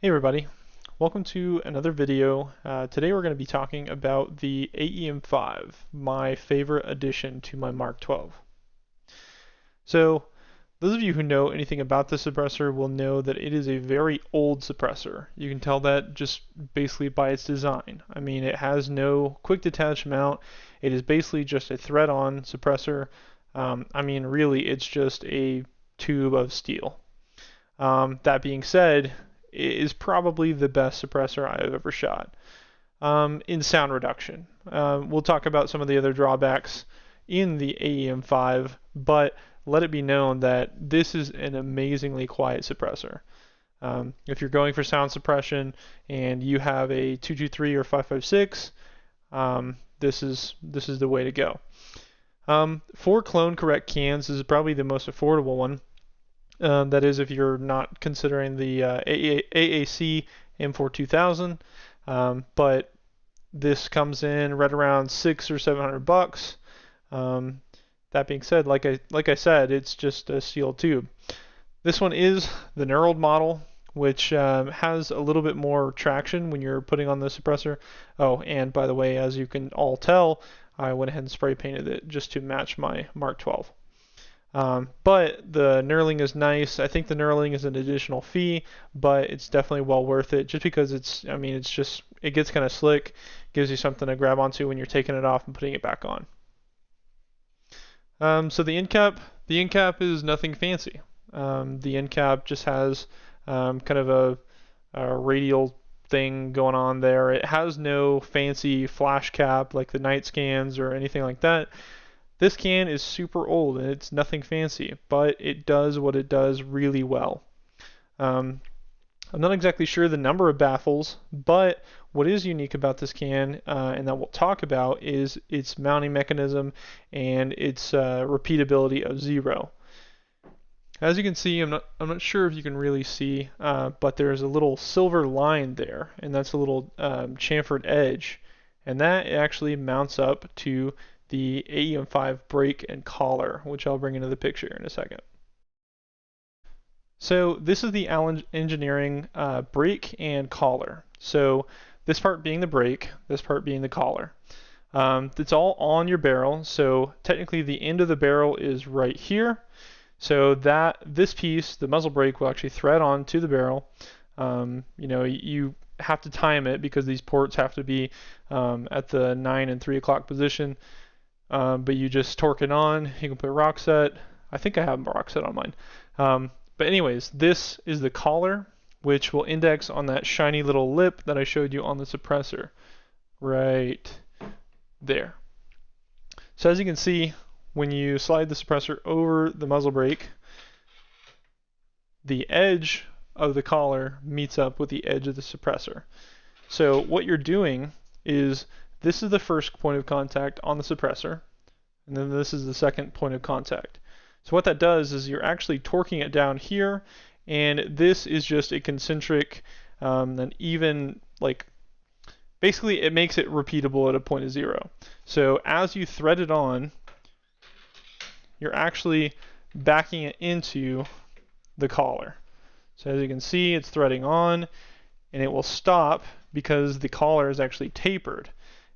Hey everybody, welcome to another video. Today we're going to be talking about the AEM-5, my favorite addition to my Mark 12. So those of you who know anything about the suppressor will know that it is a very old suppressor. You can tell that just basically by its design. I mean, it has no quick detach mount. It is basically just a thread-on suppressor. I mean, really, it's just a tube of steel. That being said, it is probably the best suppressor I've ever shot in sound reduction. We'll talk about some of the other drawbacks in the AEM-5, but let it be known that this is an amazingly quiet suppressor. If you're going for sound suppression and you have a 223 or 556, this is the way to go. For clone correct cans, this is probably the most affordable one. That is, if you're not considering the AAC M4 2000, but this comes in right around $600 or $700. That being said, like I said, it's just a steel tube. This one is the knurled model, which has a little bit more traction when you're putting on the suppressor. Oh, and by the way, as you can all tell, I went ahead and spray painted it just to match my Mark 12. But the knurling is nice. I think the knurling is an additional fee, but it's definitely well worth it just because it gets kind of slick, gives you something to grab onto when you're taking it off and putting it back on. So the end cap is nothing fancy. The end cap just has kind of a radial thing going on there. It has no fancy flash cap like the night scans or anything like that. This can is super old and it's nothing fancy, but it does what it does really well. I'm not exactly sure the number of baffles, but what is unique about this can, and that we'll talk about, is its mounting mechanism and its repeatability of 0. As you can see, I'm not sure if you can really see, but there's a little silver line there, and that's a little chamfered edge, and that actually mounts up to the AEM-5 brake and collar, which I'll bring into the picture in a second. So this is the Allen Engineering brake and collar. So this part being the brake, this part being the collar. It's all on your barrel, so technically the end of the barrel is right here. So this piece, the muzzle brake, will actually thread on to the barrel. You have to time it because these ports have to be at the 9 and 3 o'clock position. But you just torque it on. You can put rock set. I think I have rock set on mine. But anyways, this is the collar, which will index on that shiny little lip that I showed you on the suppressor. Right there. So as you can see, when you slide the suppressor over the muzzle brake, the edge of the collar meets up with the edge of the suppressor. So what you're doing is, this is the first point of contact on the suppressor, and then this is the second point of contact. So what that does is you're actually torquing it down here, and this is just a concentric, an even, basically it makes it repeatable at a point of 0. So as you thread it on, you're actually backing it into the collar. So as you can see, it's threading on, and it will stop because the collar is actually tapered.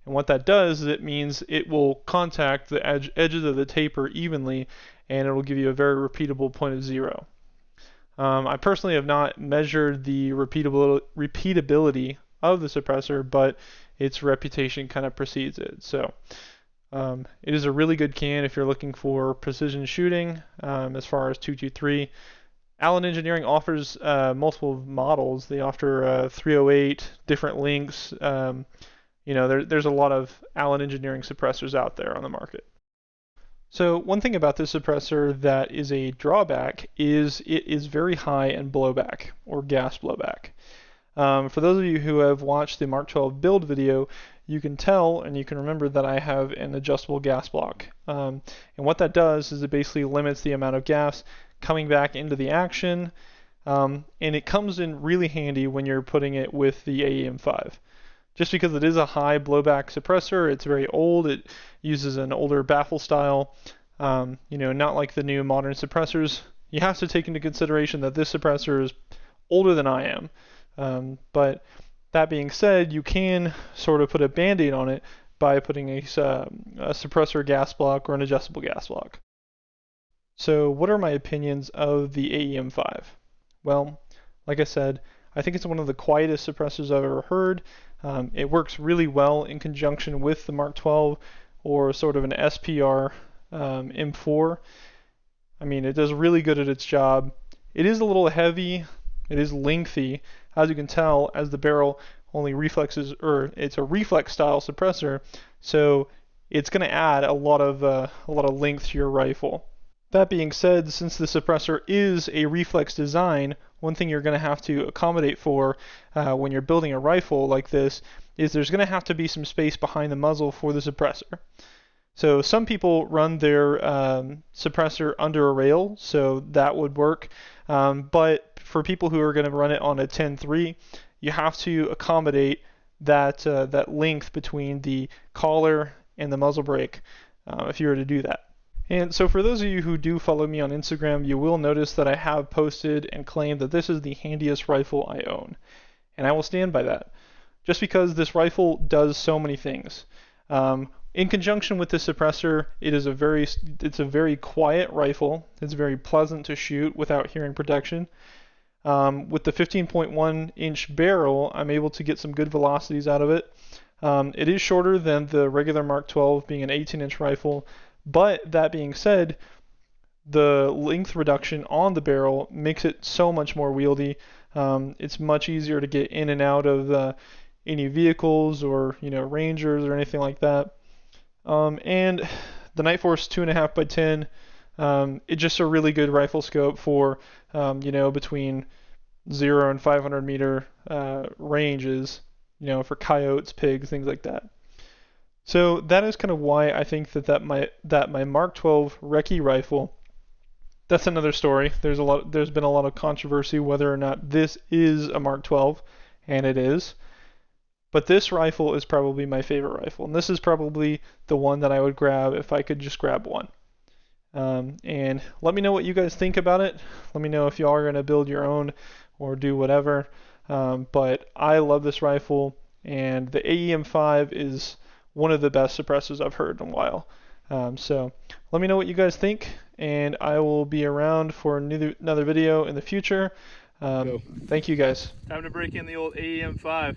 And what that does is it means it will contact the edges of the taper evenly, and it will give you a very repeatable point of 0. I personally have not measured the repeatability of the suppressor, but its reputation kind of precedes it. So it is a really good can if you're looking for precision shooting as far as 223. Allen Engineering offers multiple models. They offer 308, different lengths. There's a lot of Allen Engineering suppressors out there on the market. So one thing about this suppressor that is a drawback is it is very high in blowback, or gas blowback. For those of you who have watched the Mark 12 build video, you can tell and you can remember that I have an adjustable gas block. And what that does is it basically limits the amount of gas coming back into the action, and it comes in really handy when you're putting it with the AEM-5. Just because it is a high blowback suppressor, it's very old, it uses an older baffle style, not like the new modern suppressors. You have to take into consideration that this suppressor is older than I am. But that being said, you can sort of put a band-aid on it by putting a suppressor gas block or an adjustable gas block. So what are my opinions of the AEM-5? Well, like I said, I think it's one of the quietest suppressors I've ever heard. It works really well in conjunction with the Mark 12 or sort of an SPR M4. I mean, it does really good at its job. It is a little heavy, it is lengthy, as you can tell, as the barrel only reflexes, or it's a reflex style suppressor, so it's going to add a lot of length to your rifle. That being said, since the suppressor is a reflex design, one thing you're going to have to accommodate for when you're building a rifle like this is there's going to have to be some space behind the muzzle for the suppressor. So some people run their suppressor under a rail, so that would work. But for people who are going to run it on a 10-3, you have to accommodate that length between the collar and the muzzle brake if you were to do that. And so for those of you who do follow me on Instagram, you will notice that I have posted and claimed that this is the handiest rifle I own. And I will stand by that, just because this rifle does so many things. In conjunction with the suppressor, it's a very quiet rifle. It's very pleasant to shoot without hearing protection. With the 15.1 inch barrel, I'm able to get some good velocities out of it. It is shorter than the regular Mark 12, being an 18 inch rifle. But that being said, the length reduction on the barrel makes it so much more wieldy. It's much easier to get in and out of any vehicles or Rangers or anything like that. And the Nightforce 2.5x10, it's just a really good rifle scope for between 0 and 500 meter ranges, for coyotes, pigs, things like that. So that is kind of why I think that my Mark 12 recce rifle, that's another story. There's been a lot of controversy whether or not this is a Mark 12, and it is. But this rifle is probably my favorite rifle, and this is probably the one that I would grab if I could just grab one. And let me know what you guys think about it. Let me know if y'all are going to build your own or do whatever. But I love this rifle, and the AEM-5 is one of the best suppressors I've heard in a while. So let me know what you guys think, and I will be around for another video in the future. Thank you guys. Time to break in the old AEM-5.